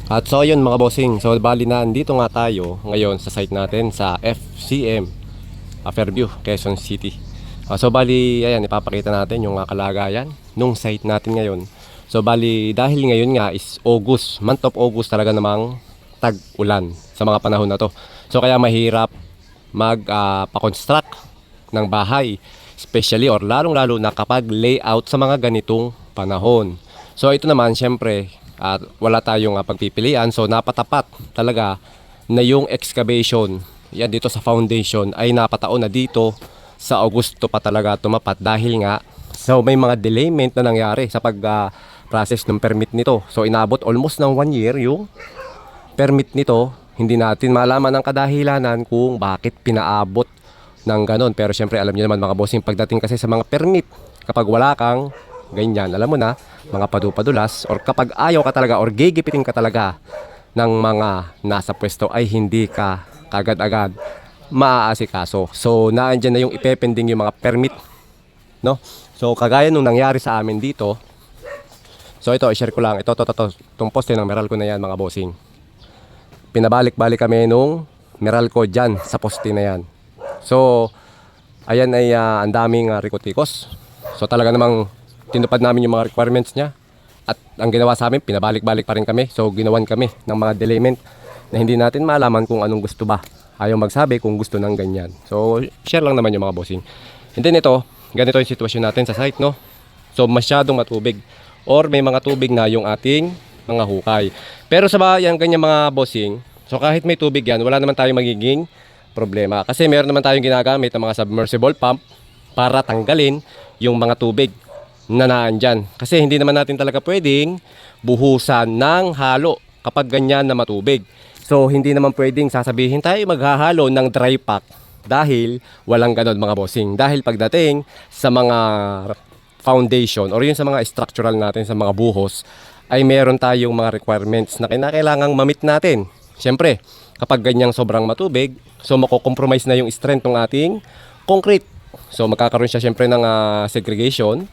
At so yun mga bossing, so bali na andito nga tayo ngayon sa site natin sa FCM Fairview, Quezon City. So bali ayan, ipapakita natin yung kalagayan nung site natin ngayon. So bali dahil ngayon nga is August, month of August talaga namang tag-ulan sa mga panahon na to. So kaya mahirap pa-construct ng bahay, especially or lalong-lalo na kapag layout sa mga ganitong panahon. So ito naman syempre at wala tayong pagpipilian, so napatapat talaga na yung excavation yan dito sa foundation ay napataon na dito sa Augusto pa talaga tumapat dahil nga so may mga delayment na nangyari sa process ng permit nito. So inabot almost ng 1 year yung permit nito. Hindi natin malaman ang kadahilanan kung bakit pinaabot ng ganon, pero syempre alam niyo naman mga bossing, pagdating kasi sa mga permit, kapag wala kang ganyan, alam mo na, mga padupadulas, or kapag ayaw ka talaga or gigipitin ka talaga ng mga nasa pwesto ay hindi ka kagad-agad maaasikaso. So naandyan na yung ipepending yung mga permit, no? So kagaya nung nangyari sa amin dito. So ito, i-share ko lang. Itong poste ng Meralco na yan mga bossing. Pinabalik-balik kami nung Meralco dyan sa poste na yan. So ayan ay ang daming rikotikos. So talaga namang tinupad namin yung mga requirements niya. At ang ginawa sa amin, pinabalik-balik pa rin kami. So ginawan kami ng mga delayment na hindi natin malaman kung anong gusto ba. Ayaw magsabi kung gusto ng ganyan. So share lang naman yung mga bossing. And then ito, ganito yung sitwasyon natin sa site, no? So masyadong matubig or may mga tubig na yung ating mga hukay. Pero sa bayan ganyan mga bossing, so kahit may tubig yan, wala naman tayong magiging problema. Kasi meron naman tayong ginagamit ng mga submersible pump para tanggalin yung mga tubig na naandyan. Kasi hindi naman natin talaga pwedeng buhusan ng halo kapag ganyan na matubig. So hindi naman pwedeng sasabihin tayo maghahalo ng dry pack dahil walang ganon mga bossing. Dahil pagdating sa mga foundation or yun sa mga structural natin sa mga buhos ay meron tayong mga requirements na kailangang mamit natin. Siyempre, kapag ganyang sobrang matubig, so mako-compromise na yung strength ng ating concrete. So magkakaroon siya siyempre ng segregation.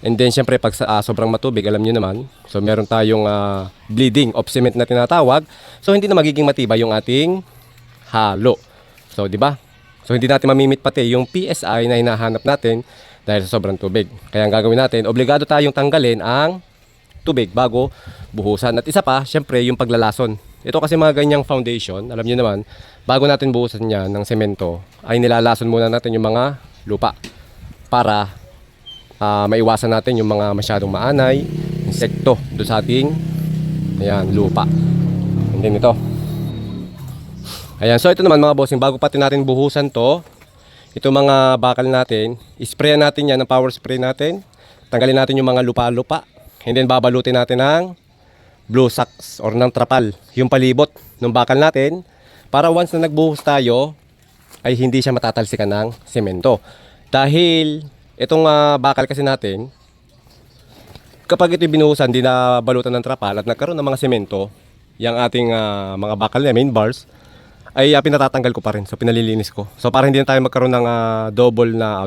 And then siyempre pag sobrang matubig, alam niyo naman, so meron tayong bleeding of cement na tinatawag. So hindi na magiging matibay yung ating halo. So di ba? So hindi natin mamimit pati yung PSI na hinahanap natin dahil sa sobrang tubig. Kaya ang gagawin natin, obligado tayong tanggalin ang tubig bago buhusan. At isa pa, siyempre yung paglalason. Ito kasi mga ganyang foundation, alam niyo naman, bago natin buhusan yan ng semento, ay nilalason muna natin yung mga lupa para maiwasan natin yung mga masyadong maanay, insekto doon sa ating lupa. And then ito. Ayan, so ito naman mga bossing, bago pati natin buhusan to, ito mga bakal natin, isprayan natin yan ng power spray natin. Tanggalin natin yung mga lupa-lupa. And then babalutin natin ng blue sacks or ng trapal, yung palibot ng bakal natin, para once na nagbuhos tayo ay hindi siya matatalsikan ng semento. Dahil itong bakal kasi natin, kapag ito binuhusan, di na balutan ng trapal at nagkaroon ng mga semento, yung ating mga bakal na main bars, ay pinatatanggal ko pa rin. So pinalilinis ko. So para hindi na tayo magkaroon ng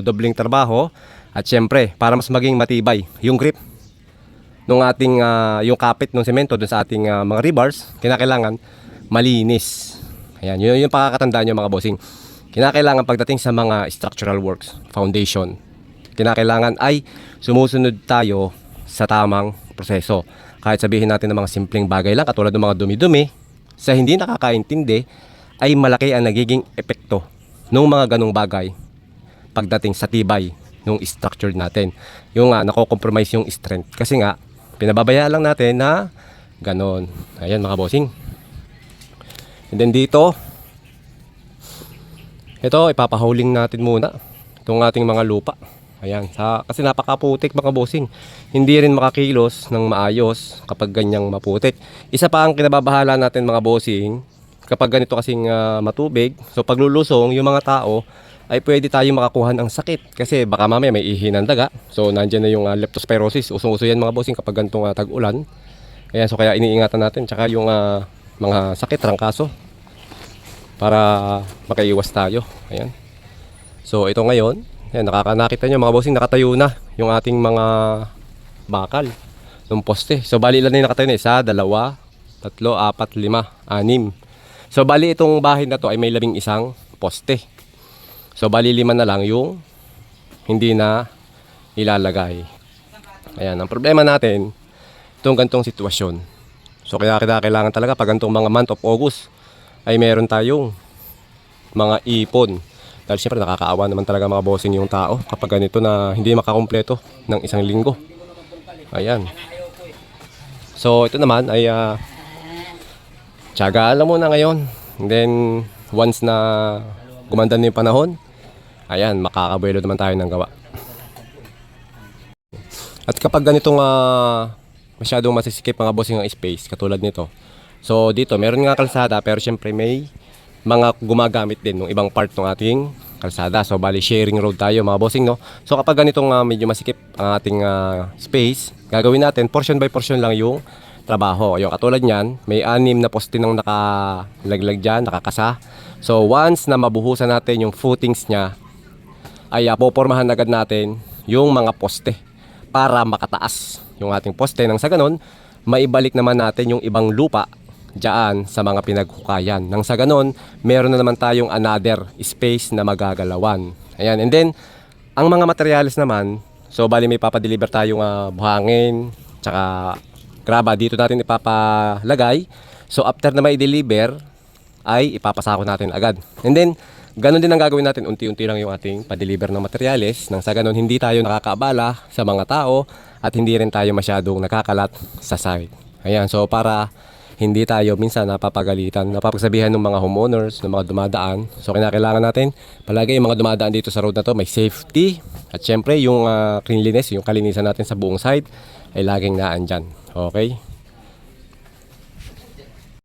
doubling trabaho. At syempre, para mas maging matibay yung grip nung ating yung kapit ng semento dun sa ating mga rebars, kinakailangan malinis. Ayan, yun yung pakakatandaan nyo mga bossing. Kinakailangan pagdating sa mga structural works, foundation, kinakailangan ay sumusunod tayo sa tamang proseso. Kahit sabihin natin ng mga simpleng bagay lang katulad ng mga dumi-dumi, sa hindi nakakaintindi ay malaki ang nagiging epekto ng mga ganong bagay pagdating sa tibay ng structure natin. Yung nako-compromise yung strength. Kasi nga, pinababayaan lang natin na ganon. Ayan mga bossing. And then dito, ito ipapahuling natin muna itong ating mga lupa. Ayan, kasi napakaputik mga bossing. Hindi rin makakilos ng maayos kapag ganyang maputik. Isa pa ang kinababahala natin mga bossing, kapag ganito kasing matubig, so paglulusong yung mga tao ay pwede tayong makakuha ng sakit kasi baka mamaya may ihi ng daga. So nandiyan na yung leptospirosis, usong-uso yan mga bossing kapag ganitong tag-ulan. Ayan, so kaya iniingatan natin, tsaka yung mga sakit, trangkaso, para makaiwas tayo. Ayan, so ito ngayon, ayan, nakita nyo mga bossing, nakatayo na yung ating mga bakal ng poste. So bali ilan na yung nakatayo na? Isa, dalawa, tatlo, apat, lima, anim. So bali itong bahay na to ay may 11 poste. So bali 5 na lang yung hindi na ilalagay. Ayan, ang problema natin, itong gantong sitwasyon. So kaya kailangan talaga pag gantong mga month of August ay meron tayong mga ipon. Dahil siyempre nakakaawa naman talaga mga bossing yung tao kapag ganito na hindi makakumpleto ng isang linggo. Ayan. So ito naman ay tiyagaan lang muna ngayon. And then once na gumanda na yung panahon, ayan, makakabuelo naman tayo ng gawa. At kapag ganitong masyadong masisikip mga bossing ang space katulad nito. So dito meron nga kalsada pero syempre may mga gumagamit din ng ibang part ng ating kalsada. So bali sharing road tayo mga bossing, no. So kapag ganitong medyo masikip ang ating space, gagawin natin portion by portion lang yung trabaho. Yung katulad niyan, may 6 na poste nang nakalaglag diyan, nakakasa. So once na mabuhusan natin yung footings niya, ay popormahan agad natin yung mga poste para makataas yung ating poste. Nang sa ganon, maibalik naman natin yung ibang lupa diyan sa mga pinaghukayan. Nang sa ganon, meron na naman tayong another space na magagalawan. Ayan, and then, ang mga materials naman, so bali may papadeliver tayong buhangin, tsaka graba dito natin ipapalagay. So after na may deliver, ay ipapasako natin agad. And then, ganon din ang gagawin natin, unti-unti lang yung ating pa-deliver ng materials. Nang sa ganon, hindi tayo nakakaabala sa mga tao at hindi rin tayo masyadong nakakalat sa site. Ayan, so para hindi tayo minsan napapagalitan, napapagsabihan ng mga homeowners, ng mga dumadaan. So kinakailangan natin palagi yung mga dumadaan dito sa road na to may safety. At syempre yung cleanliness, yung kalinisan natin sa buong site ay laging naandyan. Okay?